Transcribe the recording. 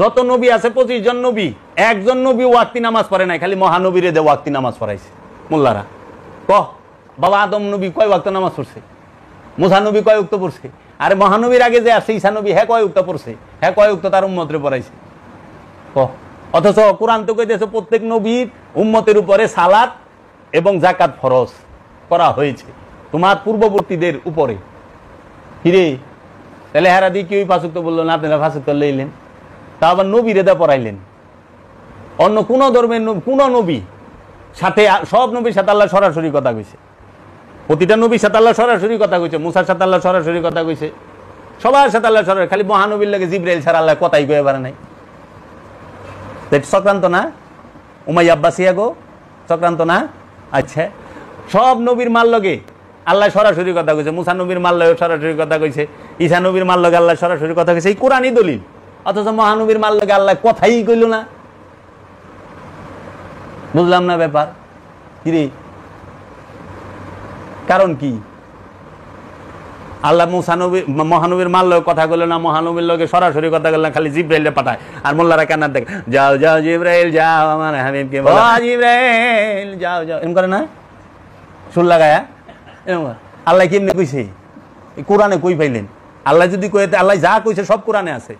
যত নবী আছে 25 জন নবী, একজন নবী ওয়াক্তি নামাজ পড়ে নাই, খালি মহানবীরে দে ওয়াক্তি নামাজ পড়াইছে মোল্লারা। বাবা আদম নবী কয় ওয়াক্ত নামাজ পড়ছে? মুসা নবী কয় উক্ত পড়ছে? আরে মহানবীর আগে যে আসছে ঈসা নবী, হ্যাঁ কয় উক্ত পড়ছে? হ্যাঁ কয় উক্ত তার উম্মতরে পড়াইছে? অথচ কোরআন তো কইতেছে প্রত্যেক নবীর উম্মতের উপরে সালাত এবং যাকাত ফরজ করা হয়েছে, তোমার পূর্ববর্তীদের উপরে। হিরে তাহলে হেরা দিয়ে কেউই পাঁচ ওয়াক্ত বললো না, আপনারা পাঁচ ওয়াক্ত লইলেন, তা আবার নবীরে দা পড়াইলেন। অন্য কোন ধর্মের কোন নবী সাথে, সব নবীর সাথে আল্লাহ সরাসরি কথা কইছে, প্রতিটা নবীর সাথে আল্লাহ সরাসরি কথা কইছে, মুসার সাথে আল্লাহ সরাসরি কথা কইছে, সবার সাথে আল্লাহ সরাসরি, খালি মহানবীর লাগে জিবরাইল ছাড়া আল্লাহ কথাই কয়ে পারে নাই। চক্রান্ত না উমাইয়া আব্বাসিয়া গো, চক্রান্ত না? আচ্ছা, সব নবীর মাল লগে আল্লাহ সরাসরি কথা কইছে, মুসা নবীর মাল লগে সরাসরি কথা কইছে, ঈসা নবীর মাল লগে আল্লাহ সরাসরি কথা কইছে, এই কোরআনই দলিল। অথচ মহানবীর মাল লগে আল্লাহ কথাই কইল না। বুঝলাম না ব্যাপার কিরে, কারণ কি? আল্লাহ মুসা নবী মহানবীর মাল লগে কথা কইল না, মহানবীর লগে সরাসরি কথা কইল না, খালি জিবরাইলে পাঠায়। আর মোল্লারা কেন দেখ, যাও যাও জিবরাইল যাও আমার হাবিবকে বলো, জিবরাইল যাও যাও, এরকম করে না সুর লাগায়া। আল্লাহ কেমনে কইছে? কোরআনে কই পাইলেন? আল্লাহ যদি কইতে, আল্লাহ যা কইছে সব কোরআনে আছে।